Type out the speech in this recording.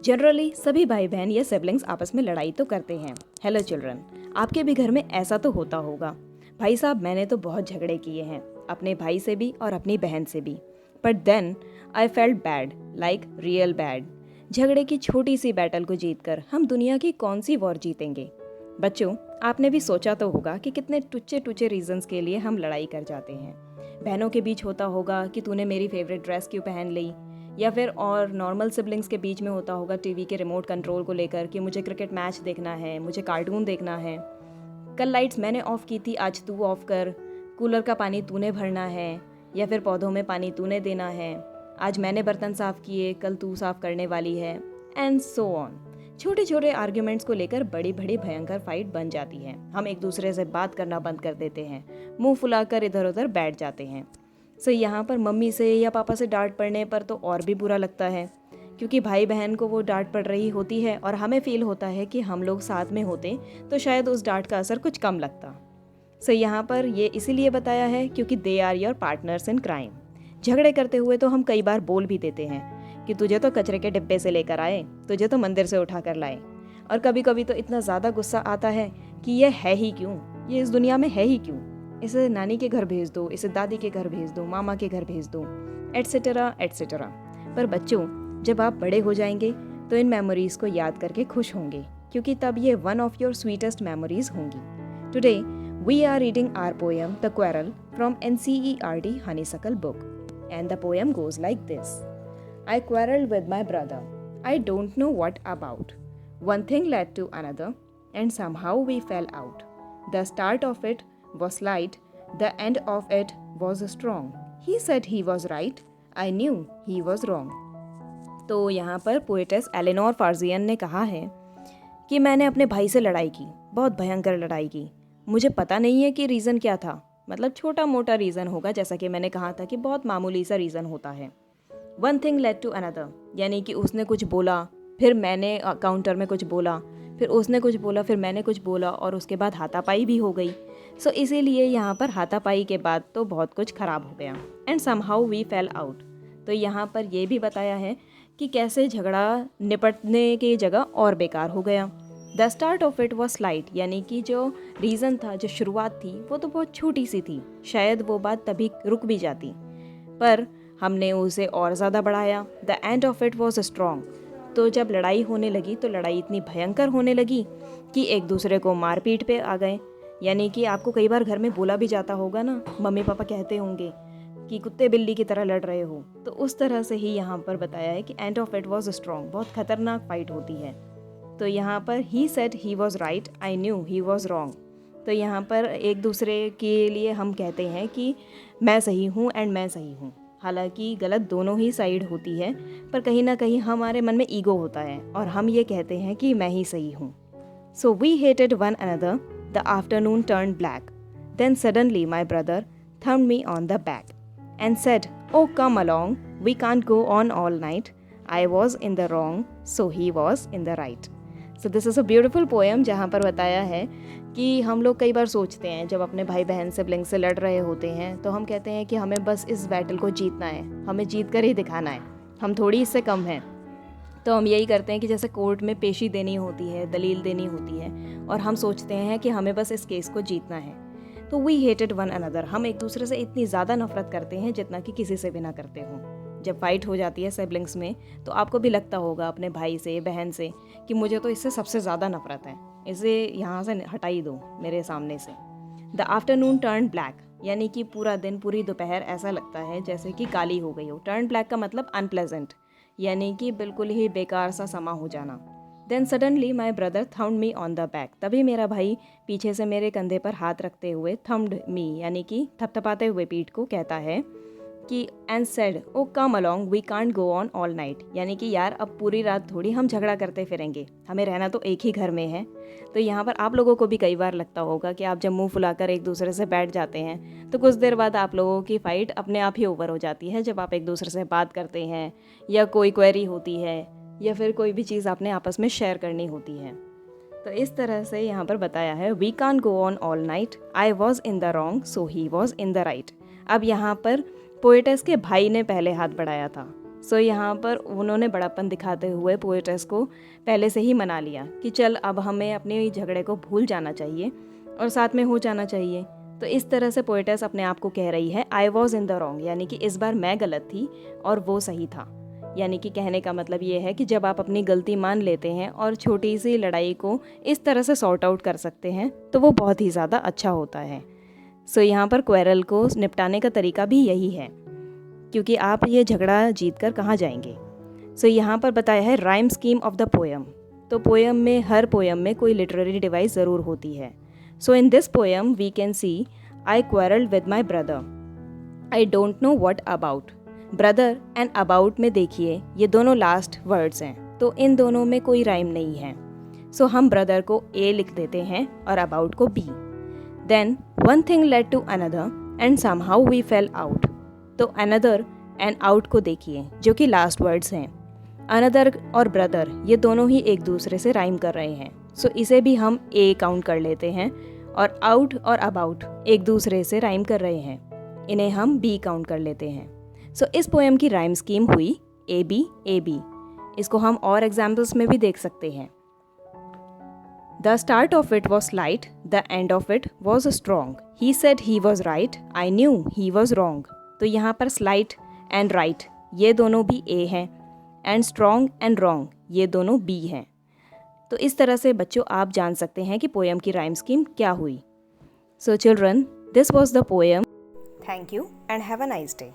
Generally सभी भाई बहन या सिबलिंग्स आपस में लड़ाई तो करते हैं। हेलो चिल्ड्रन, आपके भी घर में ऐसा तो होता होगा। भाई साहब, मैंने तो बहुत झगड़े किए हैं, अपने भाई से भी और अपनी बहन से भी। But then I felt bad, like real bad. झगड़े की छोटी सी बैटल को जीतकर हम दुनिया की कौन सी वॉर जीतेंगे। बच्चों, आपने भी सोचा तो होगा कि कितने टुच्चे टुच्चे रीजंस के लिए हम लड़ाई कर जाते हैं। बहनों के बीच होता होगा कि तूने मेरी फेवरेट ड्रेस क्यों पहन ली, या फिर और नॉर्मल सिबलिंग्स के बीच में होता होगा टीवी के रिमोट कंट्रोल को लेकर कि मुझे क्रिकेट मैच देखना है, मुझे कार्टून देखना है। कल लाइट्स मैंने ऑफ की थी, आज तू ऑफ कर। कूलर का पानी तूने भरना है, या फिर पौधों में पानी तूने देना है। आज मैंने बर्तन साफ किए, कल तू साफ करने वाली है, एंड सो ऑन। छोटे छोटे आर्ग्यूमेंट्स को लेकर बड़ी बड़ी भयंकर फाइट बन जाती है। हम एक दूसरे से बात करना बंद कर देते हैं, मुंह फुलाकर इधर उधर बैठ जाते हैं। सो यहाँ पर मम्मी से या पापा से डांट पड़ने पर तो और भी बुरा लगता है, क्योंकि भाई बहन को वो डांट पड़ रही होती है और हमें फील होता है कि हम लोग साथ में होते तो शायद उस डांट का असर कुछ कम लगता। सो यहाँ पर ये इसीलिए बताया है क्योंकि they are your partners in crime. झगड़े करते हुए तो हम कई बार बोल भी देते हैं कि तुझे तो कचरे के डिब्बे से लेकर आए, तुझे तो मंदिर से उठा कर लाए। और कभी कभी तो इतना ज़्यादा गुस्सा आता है कि ये है ही क्यों, ये इस दुनिया में है ही क्यों। इसे नानी के घर भेज दो, इसे दादी के घर भेज दो, मामा के घर भेज दो, एटसेट्रा एटसेट्रा। पर बच्चों, जब आप बड़े हो जाएंगे तो इन मेमोरीज को याद करके खुश होंगे, क्योंकि तब ये one of your sweetest memories होंगी। Today we are reading our poem the quarrel from NCERT Honeysuckle book, and the poem goes like this. I quarreled with my brother. I don't know what about. One thing led to another, and somehow we fell out. The start of it was light, the end of it was strong. He said he was right, I knew he was wrong. तो यहाँ पर poetess Eleanor फार्जियन ने कहा है कि मैंने अपने भाई से लड़ाई की, बहुत भयंकर लड़ाई की। मुझे पता नहीं है कि रीज़न क्या था, मतलब छोटा मोटा रीज़न होगा, जैसा कि मैंने कहा था कि बहुत मामूली सा रीज़न होता है। One thing led to another, यानी कि उसने कुछ बोला, फिर मैंने काउंटर में कुछ बोला, फिर उसने कुछ बोला, फिर मैंने कुछ बोला, और उसके बाद हाथापाई भी हो गई। सो इसीलिए यहाँ पर हाथापाई के बाद तो बहुत कुछ ख़राब हो गया। And somehow we fell out, तो यहाँ पर ये भी बताया है कि कैसे झगड़ा निपटने की जगह और बेकार हो गया। The start of it was slight, यानी कि जो रीज़न था, जो शुरुआत थी, वो तो बहुत छोटी सी थी, शायद वो बात तभी रुक भी जाती, पर हमने उसे और ज़्यादा बढ़ाया। The end of it was strong, तो जब लड़ाई होने लगी तो लड़ाई इतनी भयंकर होने लगी कि एक दूसरे को मारपीट पे आ गए। यानी कि आपको कई बार घर में बोला भी जाता होगा ना, मम्मी पापा कहते होंगे कि कुत्ते बिल्ली की तरह लड़ रहे हो, तो उस तरह से ही यहाँ पर बताया है कि end of it was strong, बहुत खतरनाक फाइट होती है। तो यहाँ पर he said he was right, I knew he was wrong, तो यहाँ पर एक दूसरे के लिए हम कहते हैं कि मैं सही हूँ एंड मैं सही हूँ। हालांकि गलत दोनों ही साइड होती है, पर कहीं ना कहीं हमारे मन में ईगो होता है और हम ये कहते हैं कि मैं ही सही हूँ। So we hated one another, the afternoon turn black, then suddenly my brother thumped me on the back and said, "Oh, come along, we can't go on all night. I was in the wrong, so he was in the right." So this is a beautiful poem जहाँ पर बताया है कि हम लोग कई बार सोचते हैं जब अपने भाई बहन सिबलिंग से लड़ रहे होते हैं, तो हम कहते हैं कि हमें बस इस बैटल को जीतना है, हमें जीत कर ही दिखाना है, हम थोड़ी इससे कम हैं। तो हम यही करते हैं कि जैसे कोर्ट में पेशी देनी होती है, दलील देनी होती है, और हम सोचते हैं कि हमें बस इस केस को जीतना है। तो वी हेटेड वन अनदर, हम एक दूसरे से इतनी ज़्यादा नफरत करते हैं जितना कि किसी से भी ना करते हो। जब फाइट हो जाती है सिबलिंग्स में, तो आपको भी लगता होगा अपने भाई से, बहन से, कि मुझे तो इससे सबसे ज़्यादा नफरत है, इसे यहाँ से हटाई दो मेरे सामने से। द आफ्टरनून टर्न ब्लैक, यानी कि पूरा दिन, पूरी दोपहर ऐसा लगता है जैसे कि काली हो गई हो। टर्न ब्लैक का मतलब अनप्लेजेंट, यानी कि बिल्कुल ही बेकार सा समा हो जाना। Then suddenly my brother thumped me on the back, तभी मेरा भाई पीछे से मेरे कंधे पर हाथ रखते हुए, थम्ड मी यानी कि थपथपाते हुए पीठ को, कहता है कि and said, oh come along, we can't go on all night, यानी कि यार अब पूरी रात थोड़ी हम झगड़ा करते फिरेंगे, हमें रहना तो एक ही घर में है। तो यहाँ पर आप लोगों को भी कई बार लगता होगा कि आप जब मुंह फुलाकर एक दूसरे से बैठ जाते हैं तो कुछ देर बाद आप लोगों की फ़ाइट अपने आप ही ओवर हो जाती है, जब आप एक दूसरे से बात करते हैं या कोई क्वेरी होती है या फिर कोई भी चीज़ आपने आपस में शेयर करनी होती है। तो इस तरह से यहाँ पर बताया है, we can't go on all night, I was in the wrong, so he was in the right. अब यहाँ पर पोएटेस के भाई ने पहले हाथ बढ़ाया था। सो यहाँ पर उन्होंने बड़ापन दिखाते हुए पोएटेस को पहले से ही मना लिया कि चल अब हमें अपने झगड़े को भूल जाना चाहिए और साथ में हो जाना चाहिए। तो इस तरह से पोएटेस अपने आप को कह रही है आई वॉज इन द रॉन्ग, यानी कि इस बार मैं गलत थी और वो सही था। यानी कि कहने का मतलब ये है कि जब आप अपनी गलती मान लेते हैं और छोटी सी लड़ाई को इस तरह से सॉर्ट आउट कर सकते हैं तो वो बहुत ही ज़्यादा अच्छा होता है। सो यहाँ पर क्वेरल को निपटाने का तरीका भी यही है, क्योंकि आप ये झगड़ा जीत कर कहाँ जाएंगे। सो यहाँ पर बताया है rhyme scheme of the poem. तो पोएम में, हर पोएम में कोई लिटरेरी डिवाइस ज़रूर होती है। So in this poem we can see I quarrelled with my brother, I don't know what about. Brother and about में देखिए ये दोनों लास्ट वर्ड्स हैं, तो इन दोनों में कोई राइम नहीं है। सो हम ब्रदर को ए लिख देते हैं और अबाउट को B. Then one thing led to another and somehow we fell out. तो अनदर एंड आउट को देखिए जो कि लास्ट वर्ड्स हैं। अनदर और ब्रदर ये दोनों ही एक दूसरे से राइम कर रहे हैं, सो इसे भी हम ए काउंट कर लेते हैं। और आउट और अबाउट एक दूसरे से राइम कर रहे हैं, इन्हें हम बी काउंट कर लेते हैं। सो इस पोएम की राइम स्कीम हुई ए बी। इसको हम और एग्जाम्पल्स में भी देख सकते हैं। The start of it was light, the end of it was strong, he said he was right, I knew he was wrong. तो यहाँ पर स्लाइट एंड राइट ये दोनों भी ए हैं, एंड स्ट्रॉन्ग एंड रॉन्ग ये दोनों बी हैं। तो इस तरह से बच्चों आप जान सकते हैं कि पोएम की राइम स्कीम क्या हुई। So children, this was the poem. Thank you and have a nice day.